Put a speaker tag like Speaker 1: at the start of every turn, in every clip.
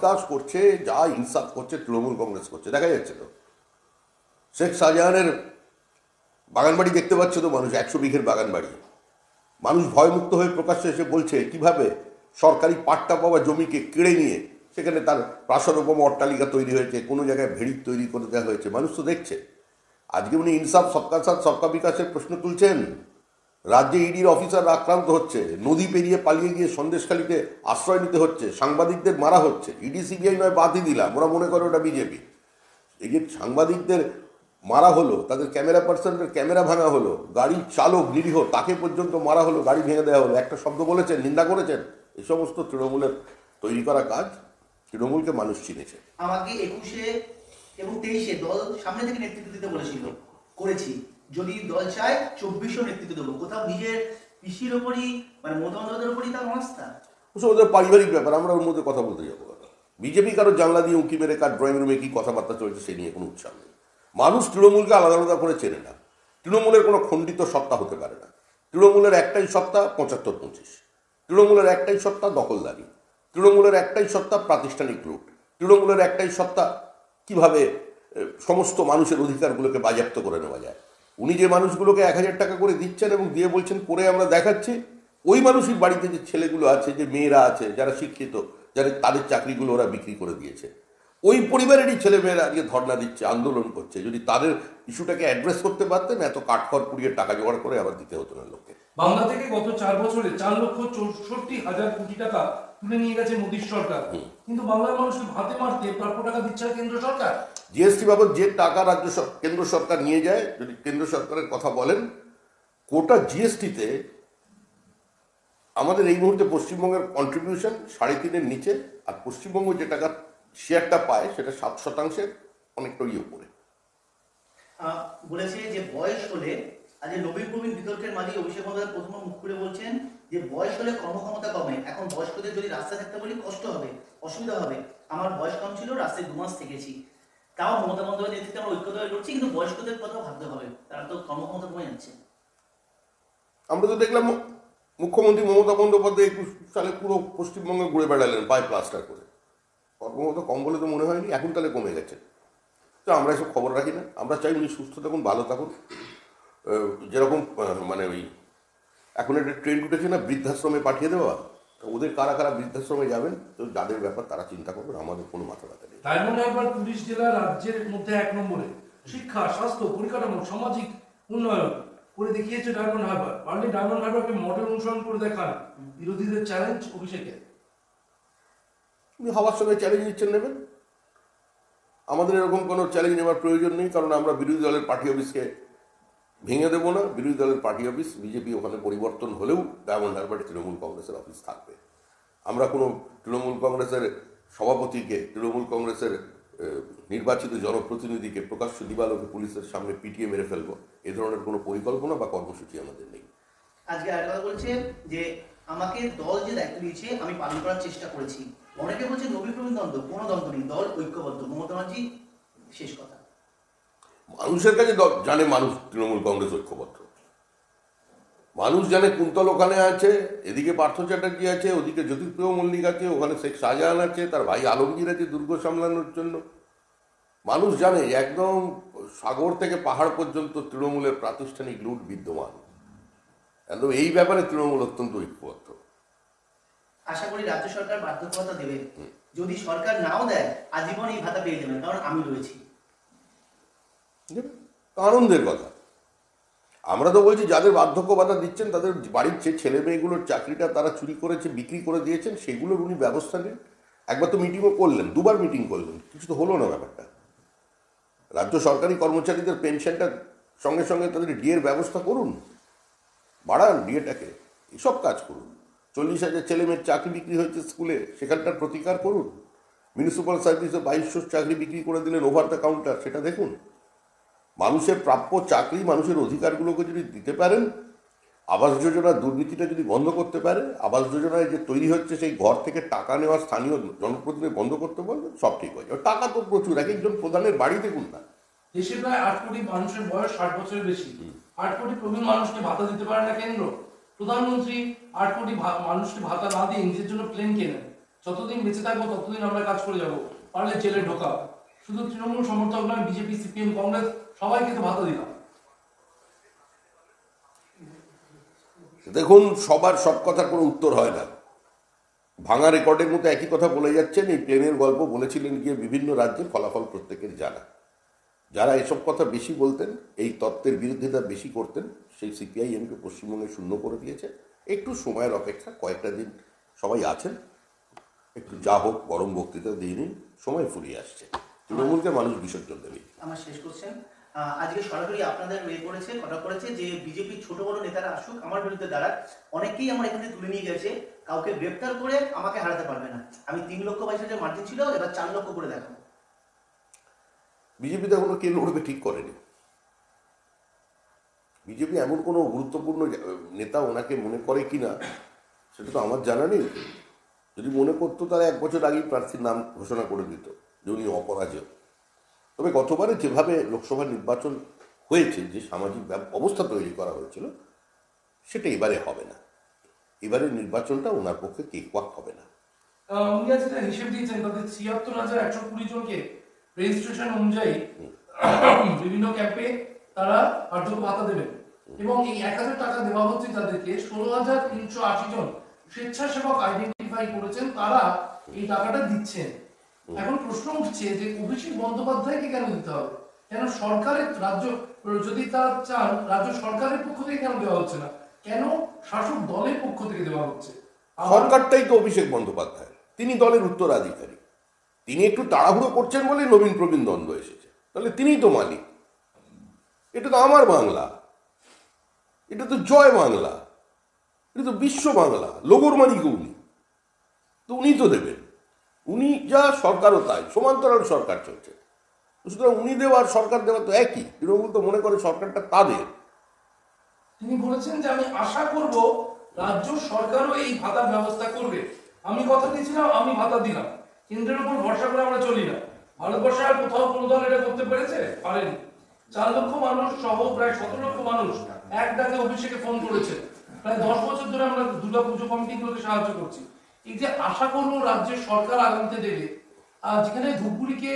Speaker 1: বিকাশ করছে, যা ইনসাফ করছে তৃণমূল কংগ্রেস করছে, দেখা যাচ্ছে তো। শেখ শাহজাহানের বাগানবাড়ি দেখতে পাচ্ছে তো মানুষ, 100 বিঘের বাগানবাড়ি। মানুষ ভয়মুক্ত হয়ে প্রকাশ্যে এসে বলছে কিভাবে সরকারি পাট্টা পাওয়া জমিকে কেড়ে নিয়ে সেখানে তার প্রাসাদোপম অট্টালিকা তৈরি হয়েছে, কোনো জায়গায় ভেড়ি তৈরি করে দেওয়া হয়েছে, মানুষ তো দেখছে। আজকে উনি ইনসাফ, সবকা সাথ সবকা বিকাশের প্রশ্ন তুলছেন। রাজ্যে ইডির অফিসার আক্রান্ত হচ্ছে, নদী পেরিয়ে পালিয়ে গিয়ে সন্দেশখালীতে আশ্রয় নিতে হচ্ছে, সাংবাদিকদের মারা হচ্ছে। ইডি সিবিআই নয়, বাদই দিলাম, ওরা মনে করে ওটা বিজেপি। এই যে সাংবাদিকদের মারা হলো, তাদের ক্যামেরা পার্সনের ক্যামেরা ভাঙা হলো, গাড়ির চালক নিরীহ তাকে পর্যন্ত মারা হলো, গাড়ি ভেঙে দেওয়া হলো, একটা শব্দ বলেছেন, নিন্দা করেছেন। এই সমস্ত তৃণমূলের তৈরি করা কাজ। তৃণমূলকে মানুষ চিনেছে।
Speaker 2: আমাকে 21-এ এবং 23-এ দল সামনে থেকে নেতৃত্ব দিতে বলেছিল, করেছি। যদি দল চায় 24-এও নেতৃত্ব দেবো। কোথাও নিজের পিসির ওপরই, মানে মমতা বন্দ্যোপাধ্যায়ের ওপরই তার অনাস্থা।
Speaker 1: ওদের পারিবারিক ব্যাপার, আমরা ওর মধ্যে কথা বলতে যাবো। বিজেপি কারো জানলা দিয়ে উঁকি মেরে কার ড্রয়িং রুমে কি কথাবার্তা চলছে সে নিয়ে কোনো উৎসাহ নেই। মানুষ তৃণমূলকে আলাদা আলাদা করে চেনে না। তৃণমূলের কোনো খণ্ডিত সত্তা হতে পারে না। তৃণমূলের একটাই সত্তা 75-25। তৃণমূলের একটাই সত্তা দখলদারি। তৃণমূলের একটাই সত্তা প্রাতিষ্ঠানিক লুট। তৃণমূলের একটাই সত্তা কিভাবে সমস্ত মানুষের অধিকারগুলোকে বাজেয়াপ্ত করে নেওয়া যায়। উনি যে মানুষগুলোকে 1000 টাকা করে দিচ্ছেন এবং দিয়ে বলছেন করে আমরা দেখাচ্ছি, ওই মানুষের বাড়িতে যে ছেলেগুলো আছে, যে মেয়েরা আছে, যারা শিক্ষিত, যারা তাদের চাকরিগুলো ওরা বিক্রি করে দিয়েছে, ওই পরিবারেরই ছেলেমেয়েরা আজকে ধর্ণা দিচ্ছে, আন্দোলন করছে। যদি তাদের ইস্যুটাকে অ্যাড্রেস করতে পারতেন, এত কাঠখড় পুড়িয়ে টাকা জোগাড় করে আবার দিতে হতো না লোককে।
Speaker 3: বাংলা থেকে গত 4 বছরে 4,64,000 কোটি টাকা তুলে নিয়ে গেছে মোদীর সরকার, কিন্তু বাংলার মানুষকে ভাতে মারতে প্রাপ্য টাকা দিচ্ছে না কেন্দ্র সরকার।
Speaker 1: জিএসটি বাবদ যে টাকা কেন্দ্র সরকার নিয়ে যায়, যদি কেন্দ্র সরকারের কথা বলেন, কোটা জিএসটিতে আমাদের এই মুহূর্তে পশ্চিমবঙ্গের কন্ট্রিবিউশন 3.5-এর নিচে, আর পশ্চিমবঙ্গ যে টাকা শেয়ারটা পায় সেটা 7% অনেকটাই উপরে।
Speaker 2: বলেছে যে বয়স হলে, আজ নবীন প্রবীণ বিতর্কের মাঝে অভিষেক বন্দ্যোপাধ্যায় প্রথম মুখ খুলে বলছেন যে বয়স হলে কর্মক্ষমতা কমে, এখন বয়স্কদের যদি রাস্তায় থাকতে বলি কষ্ট হবে, অসুবিধা হবে। আমার বয়স কম ছিল, রাস্তায় 2 মাস থেকেছি, তাও মমতা বন্দ্যোপাধ্যায়ের নেতৃত্বে আমরা ঐক্যতা লড়ছি, কিন্তু বয়স্কদের কথাও ভাবতে হবে, তারা তো কর্মক্ষমতা কমে যাচ্ছে।
Speaker 1: আমরা তো দেখলাম মুখ্যমন্ত্রী মমতা বন্দ্যোপাধ্যায় 21 সালে পুরো পশ্চিমবঙ্গে ঘুরে বেড়ালেন পায়ে প্লাস্টার করে। কর্মক্ষমতা কম বলে তো মনে হয়নি, এখন তাহলে কমে গেছে। তো আমরা এসব খবর রাখি না, আমরা চাই উনি সুস্থ থাকুন, ভালো থাকুন। যেরকম মানে ওই এখন একটা ট্রেন্ড উঠেছে না, বৃদ্ধাশ্রমে পাঠিয়ে দেওয়া, ওদের কারা কারা বৃদ্ধাশ্রমে যাবেন, তো যাদের ব্যাপার তারা চিন্তা করবেন, আমাদের কোনো মাথা ব্যথা নেই।
Speaker 3: ডায়মন্ড হারবার পুলিশ জেলা রাজ্যের মধ্যে 1 নম্বরে শিক্ষা, স্বাস্থ্য, পরিকাঠামো, সামাজিক উন্নয়ন করে দেখিয়েছে ডায়মন্ড হারবার। পারলে ডায়মন্ড হারবারকে মডেল অনুসরণ করে দেখান। বিরোধীদের চ্যালেঞ্জ অভিষেকের।
Speaker 1: উনি হওয়ার সঙ্গে চ্যালেঞ্জ নিচ্ছেন, নেবেন। আমাদের এরকম কোনো চ্যালেঞ্জ নেওয়ার প্রয়োজন নেই, কারণ আমরা বিরোধী দলের পার্টি অফিসকে ভেঙে দেবো না। বিরোধী দলের পার্টি অফিস, বিজেপি ওখানে পরিবর্তন হলেও ডায়মন্ড হারবারে তৃণমূল কংগ্রেসের অফিস থাকবে। আমরা কোনো তৃণমূল কংগ্রেসের সভাপতিকে, তৃণমূল কংগ্রেসের নির্বাচিত জনপ্রতিনিধিকে প্রকাশ্য দিবালোকে পুলিশের সামনে পিটিয়ে মেরে ফেলবো, এ ধরনের কোনো পরিকল্পনা বা কর্মসূচি আমাদের নেই।
Speaker 2: আজকে আর কথা বলছেন যে আমাকে দল যে দায়িত্ব দিয়েছে আমি পালন করার চেষ্টা করেছি। অনেকে বলছে নবীন প্রবীণ দ্বন্দ্ব, কোনো দ্বন্দ্ব নেই, দল ঐক্যবদ্ধ। মমতা ব্যানার্জি শেষ কথা।
Speaker 1: মানুষের কাছে জানে মানুষ তৃণমূল কংগ্রেস ঐক্যবদ্ধ। মানুষ জানে কুন্তল ওখানে আছে, এদিকে পার্থ চ্যাটার্জি আছে, ওদিকে জ্যোতিপ্রিয় মল্লিক আছে, ওখানে শেখ শাহজাহান আছে, তার ভাই আলমগীর আছে দুর্গ সামলানোর জন্য। মানুষ জানে একদম সাগর থেকে পাহাড় পর্যন্ত তৃণমূলের প্রাতিষ্ঠানিক লুট বিদ্যমান। একদম এই ব্যাপারে তৃণমূল অত্যন্ত ঐক্যবদ্ধ।
Speaker 2: আশা করি রাজ্য সরকার বাধ্যকতা দেবে, যদি সরকার নাও দেয় আজীবন এই ভাতা পেয়ে যাবেন, কারণ আমি রয়েছি।
Speaker 1: আনন্দের কথা। আমরা তো বলছি যাদের বার্ধক্য ভাতা দিচ্ছেন তাদের বাড়ির যে ছেলে মেয়েগুলোর চাকরিটা তারা চুরি করেছে, বিক্রি করে দিয়েছেন, সেগুলোর উনি ব্যবস্থা নেন। একবার তো মিটিংও করলেন, 2বার মিটিং করলেন, কিছু তো হলো না ব্যাপারটা। রাজ্য সরকারি কর্মচারীদের পেনশনটা সঙ্গে সঙ্গে তাদের ডিএর ব্যবস্থা করুন, বাড়ান ডিএটাকে, এসব কাজ করুন। 40,000 ছেলে মেয়ের চাকরি বিক্রি হয়েছে স্কুলে, সেখানটার প্রতিকার করুন। মিউনিসিপ্যাল সার্ভিসে 2200 চাকরি বিক্রি করে দিলেন ওভার দ্য কাউন্টার, সেটা দেখুন। মানুষের প্রাপ্য চাকরি, মানুষের অধিকারগুলোকে যদি দিতে পারেন, আবাস যোজনার দুর্নীতিটা যদি বন্ধ করতে পারে, আবাস যোজনায় যে তৈরি হচ্ছে সেই ঘর থেকে টাকা নেওয়া স্থানীয় জনপ্রতিনিধি বন্ধ করতে পারবেন, সব ঠিক হয়ে যাবে। টাকা তো প্রচুর, এক একজন প্রধানের বাড়ি দেখুন না।
Speaker 3: দেশে প্রায় 8 কোটি মানুষের বয়স 60 বছরের বেশি। 8 কোটি প্রবীণ মানুষকে ভাতা দিতে পারে না কেন্দ্র। প্রধানমন্ত্রী 8 কোটি মানুষকে ভাতা না দিয়ে নিজের জন্য প্লেন কেনেন। যতদিন বেঁচে থাকবো ততদিন আমরা কাজ করে যাব, পারলে জেলে ঢোকা। শুধু তৃণমূল সমর্থক নয়, বিজেপি, সিপিএম, কংগ্রেস সবাইকে তো ভাতা দিলাম।
Speaker 1: দেখুন, সবার সব কথার কোনো উত্তর হয় না। ভাঙা রেকর্ডের মতো একই কথা বলে যাচ্ছেন। এই প্লেনের গল্প বলেছিলেন গিয়ে বিভিন্ন রাজ্যে, ফলাফল প্রত্যেকের জানা। যারা এসব কথা বেশি বলতেন, এই তত্ত্বের বিরোধিতা বেশি করতেন, সেই সিপিআইএমকে পশ্চিমবঙ্গে শূন্য করে দিয়েছে। একটু সময়ের অপেক্ষা, কয়েকটা দিন সবাই আছেন, একটু যা হোক গরম বক্তৃতা দিয়ে নিন, সময় ফুরিয়ে আসছে, তৃণমূলকে মানুষ বিসর্জন দেবে।
Speaker 2: আমার শেষ কোশ্চেন, আজকে সরাসরি আপনাদের কথা করেছে যে বিজেপির ছোট বড় নেতারা আসুক, আমার বিরুদ্ধে দাঁড়াক। অনেকেই আমার এখানে তুলে নিয়ে গেছে, কাউকে গ্রেপ্তার করে আমাকে হারাতে পারবে না। আমি 3,22,000 মার্জিন ছিল, এবার 4 লক্ষ করে দেখাবো।
Speaker 1: বিজেপিতে এখনো কে লড়বে ঠিক করেনি। বিজেপি এমন কোনো গুরুত্বপূর্ণ নেতা ওনাকে মনে করে কিনা সেটা তো আমার জানা নেই। যদি মনে করতো তারা 1 বছর আগেই প্রার্থীর নাম ঘোষণা করে দিত যে উনি অপরাজেয়। তবে গতবারে যেভাবে লোকসভা নির্বাচন হয়েছে, যে সামাজিক অবস্থা তৈরি করা হয়েছিল, সেটা এবারে হবে না। এবারের নির্বাচনটা ওনার পক্ষে কেকওয়াক হবে না।
Speaker 3: উনি যেটা হিসেব দিয়েছেন, তাদের 76,120 জনকে রেজিস্ট্রেশন অনুযায়ী বিভিন্ন ক্যাম্পে তারা বার্ধক্য ভাতা দেবেন, এবং এই 1,000 টাকা দেওয়া হচ্ছে তাদেরকে। 16,380 জন স্বেচ্ছাসেবক আইডেন্টিফাই করেছেন, তারা এই টাকাটা দিচ্ছেন। এখন প্রশ্ন উঠছে যে অভিষেক বন্দ্যোপাধ্যায়কে কেন দিতে হবে? কেন সরকারের রাজ্য, যদি তারা চান রাজ্য সরকারের পক্ষ থেকে কেন দেওয়া হচ্ছে না? কেন শাসক দলের পক্ষ থেকে দেওয়া হচ্ছে?
Speaker 1: সরকারটাই তো অভিষেক বন্দ্যোপাধ্যায়, তিনি দলের উত্তরাধিকারী। তিনি একটু তাড়াহুড়ো করছেন বলে নবীন প্রবীণ দ্বন্দ্ব এসেছে, তাহলে তিনিই তো মালিক। এটা তো আমার বাংলা, এটা তো জয় বাংলা, এটা তো বিশ্ব বাংলা, লোগোর মালিক উনি, তো উনি তো দেবেন। উনি যা, সরকারও তাই, সমান্তরাল সরকার চলছে। সুতরাং উনি দেওয়া আর সরকার দেওয়া তো একই। তৃণমূল তো মনে করে সরকারটা তাদের।
Speaker 3: তিনি বলেছেন যে আমি আশা করব রাজ্য সরকারও এই ভাতার ব্যবস্থা করবে। আমি কথা দিয়েছিলাম, আমি ভাতা দিলাম, কেন্দ্রের উপর ভরসা করে আমরা চলি না। ভারতবর্ষে আর কোথাও কোনো দল এটা করতে পেরেছে? পারেনি। 4 লক্ষ মানুষ সহ প্রায় 17 লক্ষ মানুষ এক ডাকে অভিষেকে ফোন করেছে। প্রায় 10 বছর ধরে আমরা দুর্গাপুজো কমিটিগুলোকে সাহায্য করছি। এই যে আশা করবো রাজ্যের সরকার আগামীতে দেবে, আর যেখানে ধূপগুড়িকে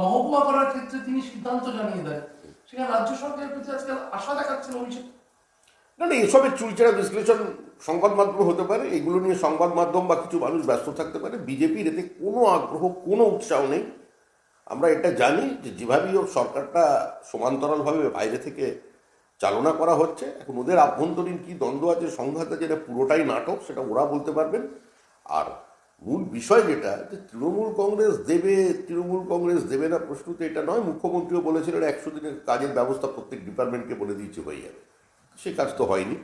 Speaker 3: মহকুমা করার ক্ষেত্রে তিনি সিদ্ধান্ত জানিয়ে দেন, সেখানে রাজ্য সরকারের প্রতি আজকে আশা দেখাচ্ছেন অভিষেক।
Speaker 1: না, এসবের চুলচেরা বিশ্লেষণ সংবাদ মাধ্যমে হতে পারে, এগুলো নিয়ে সংবাদ মাধ্যম বা কিছু মানুষ ব্যস্ত থাকতে পারে। বিজেপির এতে কোনো আগ্রহ, কোনো উৎসাহ নেই। আমরা এটা জানি যে যেভাবেই হোক সরকারটা সমান্তরালভাবে বাইরে থেকে চালনা করা হচ্ছে। এখন ওদের আভ্যন্তরীণ কি দ্বন্দ্ব আছে, সংঘাত আছে, এটা পুরোটাই নাটক, সেটা ওরা বলতে পারবেন। আর মূল বিষয় যেটা, যে তৃণমূল কংগ্রেস দেবে না, প্রশ্ন তো এটা নয়। মুখ্যমন্ত্রীও বলেছিলেন 100 দিনের কাজের ব্যবস্থা প্রত্যেক ডিপার্টমেন্টকে বলে দিয়েছে, হয়ে যাবে। সে কাজ তো হয়নি,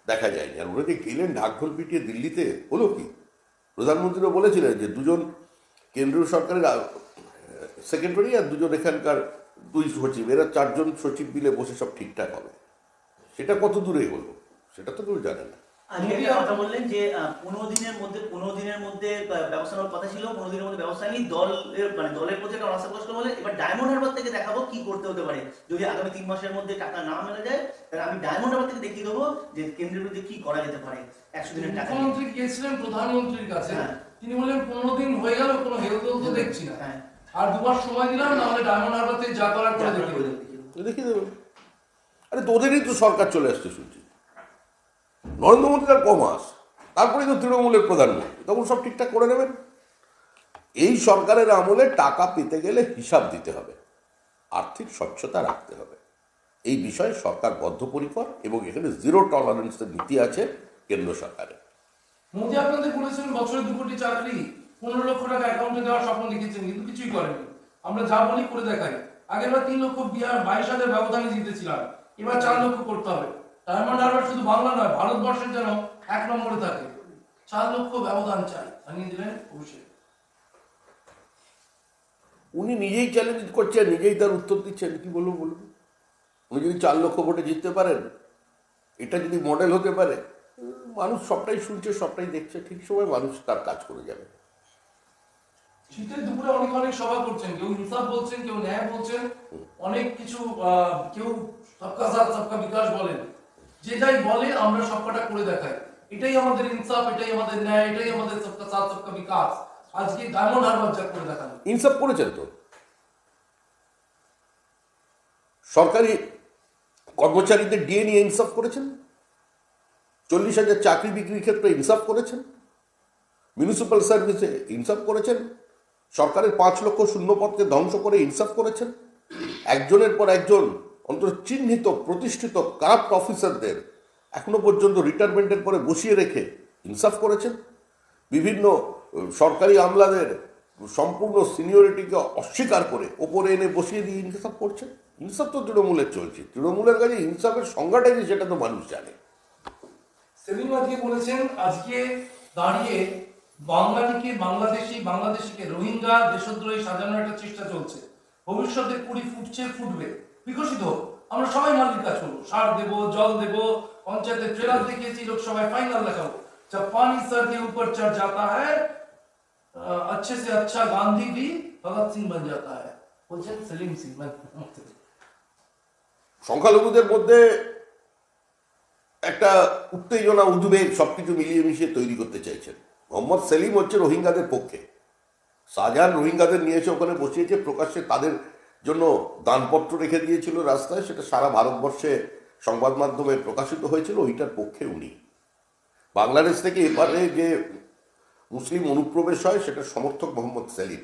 Speaker 1: দেখা যায়নি। আর ওরা যে গেলেন ঢাকঢোল পিটিয়ে দিল্লিতে, হলো কি? প্রধানমন্ত্রীও বলেছিলেন যে 2 জন কেন্দ্রীয় সরকারের সেক্রেটারি আর 2 জন এখানকার 2 সচিব, এরা 4 জন সচিব মিলে বসে সব ঠিকঠাক হবে। সেটা কত দূরে হলো সেটা তো কেউ জানে না।
Speaker 2: আজকে একটা কথা বললেন যে 15 দিনের মধ্যে ব্যবস্থা নেওয়ার কথা ছিল, 15 দিনের মধ্যে ব্যবস্থা নেই। দলের প্রতি একটা আশা প্রকাশ বলে এবার ডায়মন্ড হারবার থেকে দেখাবো কি করতে হতে পারে। যদি আগামী 3 মাসের মধ্যে টাকা না মেলা যায়, তাহলে আমি ডায়মন্ড হারবার থেকে দেখিয়ে দেবো যে কেন্দ্রের বিরুদ্ধে কি করা যেতে পারে। 100 দিনের টাকা
Speaker 3: মুখ্যমন্ত্রী গিয়েছিলেন প্রধানমন্ত্রীর কাছে, তিনি বললেন 15 দিন হয়ে গেল, কোনো হেলদোল তো দেখছি না, আর 2 মাস সময় দিলাম, নাহলে ডায়মন্ড হারবার থেকে যা করার করে
Speaker 1: দেখিয়ে দেবে। আরে তোদেরই তো সরকার চলে আসছে শুনছি, নরেন্দ্র মোদী তার কমাস, তারপরেই তো তৃণমূলের প্রধানমন্ত্রী, তখন সব ঠিকঠাক করে নেবেন। এই সরকারের আমলে টাকা পেতে গেলে হিসাব দিতে হবে, আর্থিক স্বচ্ছতা রাখতে হবে। এই বিষয়ে সরকার বদ্ধপরিকর, এবং এখানে 0 টলারেন্সের নীতি আছে কেন্দ্র সরকারের।
Speaker 3: মোদী আপনাদের বলেছেন বছরে 2 কোটি চাকরি, 15 লক্ষ টাকা অ্যাকাউন্টে দেওয়ার স্বপ্ন দেখেছেন, কিন্তু কিছুই করেনি। আমরা যা বলি করে দেখাই। আগেরবার 3,22,000 ব্যবধানে জিতেছিলাম, এবার 4 লক্ষ করতে হবে। ডায়মন্ড হারবার শুধু বাংলা নয়, ভারতবর্ষের যেন 1 নম্বরে থাকে। 4 লক্ষ ব্যবধান চাই, জানিয়ে দিলেন অভিষেক।
Speaker 1: উনি নিজেই চ্যালেঞ্জ করছেন, নিজেই তার উত্তর দিচ্ছেন। কি বলবো বলুন? উনি যদি 4 লক্ষ ভোটে জিততে পারেন, এটা যদি মডেল হতে পারে, মানুষ সবটাই শুনছে, সবটাই দেখছে, ঠিক সময় মানুষ তার কাজ করে যাবে।
Speaker 3: শীতের দুপুরে অনেক সভা করছেন, কেউ ইনসাফ বলছেন, কেউ ন্যায় বলছেন, অনেক কিছু, কেউ সবকা সাথ সবকা বিকাশ বলেন। যে যাই বলে আমরা সবকটা করে দেখাই। এটাই আমাদের ইনসাফ, এটাই আমাদের ন্যায়, এটাই আমাদের सबका साथ सबका विकास আজকে ডায়মন্ড হারবার যা করে দেখালো।
Speaker 1: ইনসাফ করেছেন তো, সরকারি কর্মচারীদের ডিএ নিয়ে ইনসাফ করেছেন, 40,000 চাকরি বিক্রির ক্ষেত্রে ইনসাফ করেছেন, মিউনিসিপ্যাল সার্ভিসে ইনসাফ করেছেন, সরকারের 5 লক্ষ শূন্যপদকে ধ্বংস করে ইনসাফ করেছেন, একজনের পর একজন অন্তত চিহ্নিত প্রতিষ্ঠিত কারাপ্ট অফিসারদের এখনো পর্যন্ত রিটায়ারমেন্টের পরে বসিয়ে রেখে ইনসাফ করেছেন, বিভিন্ন সরকারি আমলাদের সম্পূর্ণ সিনিয়রিটিকে অস্বীকার করে ওপরে এনে বসিয়ে দিয়ে ইনসাফ করছেন। ইনসাফ তো তৃণমূলের চলছে, তৃণমূলের কাছে ইনসাফের সংজ্ঞাটা কি সেটা তো মানুষ জানে।
Speaker 3: সেলিম আজকে বলেছেন আজকে দাঁড়িয়ে বাঙালিকে বাংলাদেশি, বাংলাদেশিকে রোহিঙ্গা দেশদ্রোহী সাজানোর একটা চেষ্টা চলছে। ভবিষ্যতে কুড়ি ফুটছে, ফুটবে, বিকশিত হোক, আমরা সবাই মালিক কাজ করবো, সার দেবো, জল দেবো, পঞ্চায়েতের ট্রেলার দেখিয়েছি, লোকসভায় ফাইনাল দেখাবো। जब पानी सर के ऊपर चढ़ जाता है अच्छे से अच्छा गांधी भी भगत सिंह बन जाता है বলছেন সেলিম সিং।
Speaker 1: সংখ্যালঘুদের মধ্যে একটা উত্তেজনা, উদ্বেগ সবকিছু মিলিয়ে মিশিয়ে তৈরি করতে চাইছেন। মোহাম্মদ সেলিম হচ্ছে রোহিঙ্গাদের পক্ষে। শাহজাহান রোহিঙ্গাদের নিয়ে এসে ওখানে বসিয়েছে, প্রকাশ্যে তাদের জন্য দানপত্র রেখে দিয়েছিল রাস্তায়, সেটা সারা ভারতবর্ষে সংবাদ মাধ্যমে প্রকাশিত হয়েছিল, ওইটার পক্ষে উনি। বাংলাদেশ থেকে এপারে যে মুসলিম অনুপ্রবেশ হয় সেটার সমর্থক মোহাম্মদ সেলিম।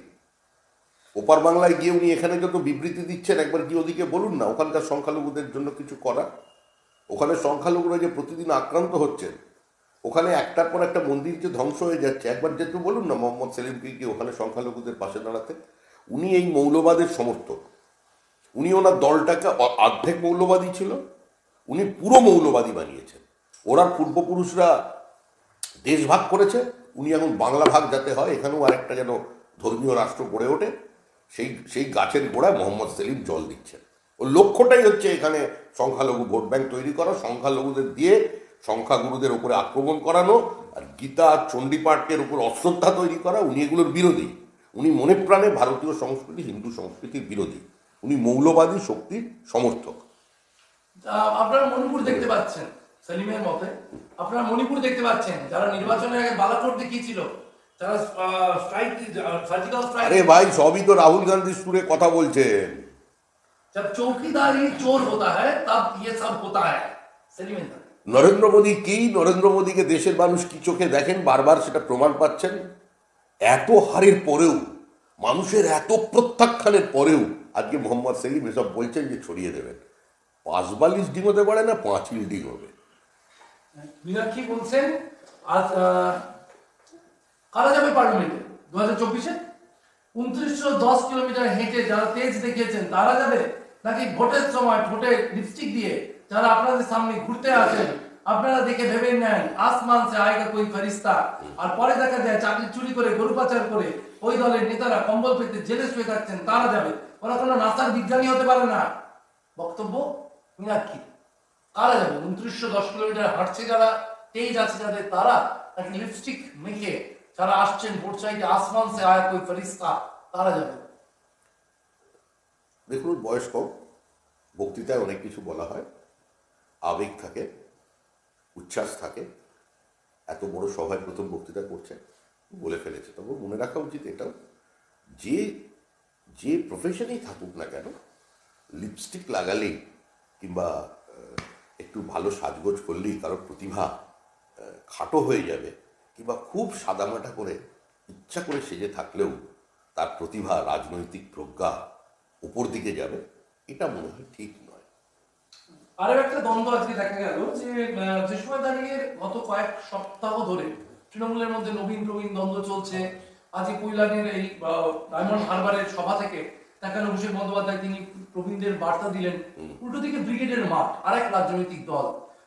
Speaker 1: ওপার বাংলায় গিয়ে উনি এখানে যত বিবৃতি দিচ্ছেন, একবার গিয়ে ওদিকে বলুন না ওখানকার সংখ্যালঘুদের জন্য কিছু করা। ওখানে সংখ্যালঘুরা যে প্রতিদিন আক্রান্ত হচ্ছেন, ওখানে একটার পর একটা মন্দির যে ধ্বংস হয়ে যাচ্ছে, একবার যেহেতু বলুন না মোহাম্মদ সেলিমকে গিয়ে ওখানে সংখ্যালঘুদের পাশে দাঁড়াতে। উনি এই মৌলবাদের সমর্থক, উনি ওনার দলটাকে অর্ধেক মৌলবাদী ছিল, উনি পুরো মৌলবাদী বানিয়েছেন। ওরা পূর্বপুরুষরা দেশ ভাগ করেছে, উনি এখন বাংলা ভাগ যাতে হয়, এখানেও আরেকটা যেন ধর্মীয় রাষ্ট্র গড়ে ওঠে, সেই গাছের গোড়ায় মোহাম্মদ সেলিম জল দিচ্ছেন। ওর লক্ষ্যটাই হচ্ছে এখানে সংখ্যালঘু ভোট ব্যাংক তৈরি করা, সংখ্যালঘুদের দিয়ে সংখ্যাগুরুদের উপরে আক্রমণ করানো, আর গীতা চণ্ডীপাঠের উপর অশ্রদ্ধা তৈরি করা। উনি এগুলোর বিরোধী, উনি মনে প্রাণে ভারতীয় সংস্কৃতি, হিন্দু সংস্কৃতির বিরোধী, উনি মৌলবাদী শক্তির সমর্থক।
Speaker 3: আপনারা মণিপুর দেখতে পাচ্ছেন সেলিমের মতে, আপনারা মণিপুর দেখতে পাচ্ছেন যারা নির্বাচনের আগে বালাকোট দেখিয়েছিল, যারা সার্জিক্যাল স্ট্রাইক।
Speaker 1: আরে ভাই, সবই তো রাহুল গান্ধী সুরে কথা বলছেন।
Speaker 3: जब चौकीदार ही चोर होता है तब ये सब होता है সেলিমের দাবি।
Speaker 1: নরেন্দ্র মোদী কি, নরেন্দ্র মোদীকে দেশের মানুষ কি চোখে দেখেন, বারবার সেটা প্রমাণ পাচ্ছেন। এত হারের পরেও, মানুষের এত প্রত্যাখ্যানের পরেও আজকে মোহাম্মদ সেলিম এসব বলছেন যে ছড়িয়ে দেবেন। 5 ডিং হতে পারে না, 5 ডিং হবে।
Speaker 3: মীনাক্ষী বলছেন আজ কারা যাবে পার্লামেন্টে 2024-এ? 2910 কিলোমিটার হেঁটে যারা তেজ দেখিয়েছেন তারা যাবে, নাকি ভোটের সময় ঠোঁটে লিপস্টিক দিয়ে যারা আপনাদের সামনে ঘুরতে আসেন, আপনারা দেখে ভেবে নেন আসমান সে আয়েগা কোই ফেরিস্তা, আর পরে দেখা যায় চাকরি চুরি করে, গরু পাচার করে ওই দলের নেতারা কম্বল পেতে জেলে শুয়ে থাকছেন, তারা যাবে। ওরা কোনো নাসার বিজ্ঞানী হতে পারে না। বক্তব্য মীনাক্ষী। কারা যাবে? 2910 কিলোমিটার হাঁটছে যারা, তেজ আছে যাদের, তারা, নাকি লিপস্টিক মেখে যারা আসছেন ভোট চাইতে আসমান সে আয়া কোই ফেরিস্তা, তারা যাবে?
Speaker 1: দেখুন, বয়স কম, বক্তৃতায় অনেক কিছু বলা হয়, আবেগ থাকে, উচ্ছ্বাস থাকে। এত বড় সভায় প্রথম বক্তৃতা করছে, বলে ফেলেছে। তবে মনে রাখা উচিত এটাও, যে প্রফেশনেই থাকুক না কেন, লিপস্টিক লাগালেই কিংবা একটু ভালো সাজগোজ করলেই কারোর প্রতিভা খাটো হয়ে যাবে, কিংবা খুব সাদামাটা করে ইচ্ছা করে সেজে থাকলেও তার প্রতিভা, রাজনৈতিক প্রজ্ঞা উপর দিকে যাবে, এটা মনে হয় ঠিক নয়।
Speaker 3: আরো একটা দ্বন্দ্ব আজকে দেখা গেল যে সময় দাঁড়িয়ে গত কয়েক সপ্তাহ ধরে তৃণমূলের মধ্যে নবীন প্রবীণ দ্বন্দ্ব চলছে। আজকে কৈলানের এই ডায়মন্ড হারবারের সভা থেকে দেখান অভিষেক বন্দ্যোপাধ্যায় তিনি প্রবীণদের বার্তা দিলেন। উল্টো দিকে ব্রিগেডের মাঠ, আরেক রাজনৈতিক দল,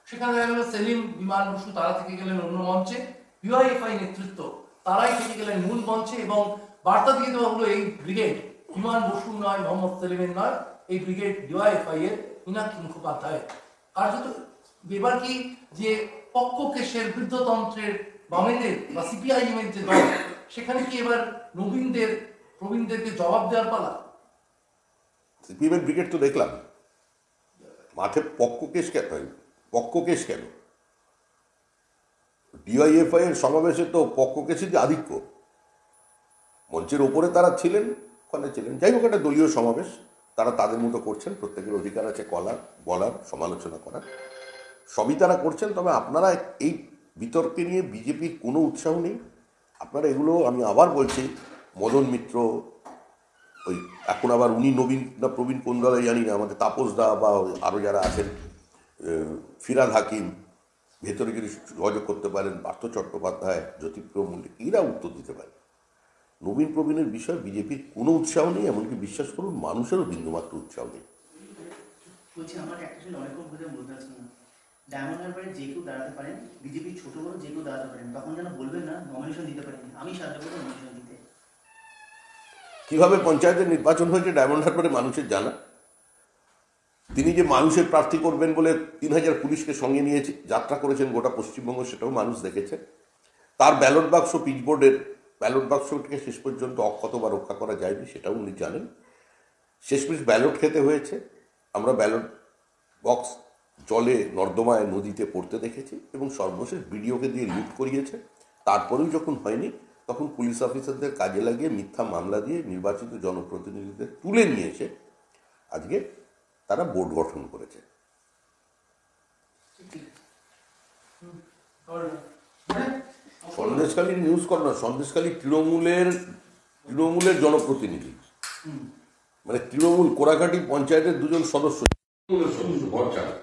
Speaker 3: সেখানে দেখা গেল সেলিম, বিমান বসু তারা থেকে গেলেন অন্য মঞ্চে, ইউআইএফআই নেতৃত্ব তারাই থেকে গেলেন মূল মঞ্চে, এবং বার্তা দিয়ে দেওয়া হলো এই ব্রিগেড বিমান বসু নয়, মোহাম্মদ সেলিমের নয়, এই ব্রিগেড ইউআইএফআই এর মীনাক্ষী মুখোপাধ্যায়। কার্যত এবার কি যে পক্ষ কেশের বৃদ্ধতন্ত্রের বামেদের বা সিপিআইএম এর যে দল, সেখানে কি এবার নবীনদের প্রবীণদেরকে জবাব দেওয়ার পালা?
Speaker 1: সিপিএমের ব্রিগেড তো দেখলাম, মাঠে পক্ষ কেশ কেন? ডিওয়াইএফআই এর সমাবেশে তো পক্ষকেশীদের আধিক্য, মঞ্চের ওপরে তারা ছিলেন, ওখানে ছিলেন। যাই হোক, একটা দলীয় সমাবেশ, তারা তাদের মতো করছেন, প্রত্যেকের অধিকার আছে বলার, সমালোচনা করার, সবই তারা করছেন। তবে আপনারা এই বিতর্কে নিয়ে বিজেপির কোনো উৎসাহ নেই। আপনারা এগুলো, আমি আবার বলছি, মদন মিত্র, ওই এখন আবার উনি নবীন না প্রবীণ কোন দলে জানি না, আমাদের তাপস দা বা আরও যারা আছেন, ফিরাদ হাকিম, ভেতরে যদি যোগাযোগ করতে পারেন, পার্থ চট্টোপাধ্যায়, জ্যোতিপ্রিয় মল্লিক, এরা উত্তর দিতে পারে। নবীন প্রবীণের বিষয়ে বিজেপির কোনো উৎসাহ নেই, এমনকি বিশ্বাস করুন মানুষেরও বিন্দুমাত্র উৎসাহ নেই।
Speaker 2: বলছি, আমার একটা ছিল অনেকক্ষণ ধরে বলতে পারছি না, ডায়মন্ড হারবারে যে কেউ দাঁড়াতে পারেন, বিজেপির ছোট বড় যে কেউ দাঁড়াতে পারেন, তখন যেন বলবেন না নমিনেশন দিতে পারেন, আমি সাহায্য করবো নমিনেশন দিতে।
Speaker 1: কিভাবে পঞ্চায়েতের নির্বাচন হয়েছে ডায়মন্ড হারবারে মানুষের জানা। তিনি যে মানুষের প্রার্থী করবেন বলে 3000 পুলিশকে সঙ্গে নিয়ে যাত্রা করেছেন গোটা পশ্চিমবঙ্গ, সেটাও মানুষ দেখেছে। তার ব্যালট বাক্স, পিচবোর্ডের ব্যালট বাক্সটিকে শেষ পর্যন্ত অক্ষত বা রক্ষা করা যায়নি, সেটাও উনি জানেন। শেষমেশ ব্যালট খেতে হয়েছে। আমরা ব্যালট বক্স জলে, নর্দমায়, নদীতে পড়তে দেখেছি, এবং সর্বশেষ বিডিওকে দিয়ে লুট করিয়েছে। তারপরেও যখন হয়নি, তখন পুলিশ অফিসারদের কাজে লাগিয়ে মিথ্যা মামলা দিয়ে নির্বাচিত জনপ্রতিনিধিদের তুলে নিয়ে এসে আজকে তারা বোর্ড গঠন করেছে। সন্দেশখালীর নিউজ করো না, সন্দেশখালী তৃণমূলের জনপ্রতিনিধি, মানে তৃণমূল কোরাঘাটি পঞ্চায়েতের 2জন সদস্য, তৃণমূলের সদস্য, ঘর ছাড়া।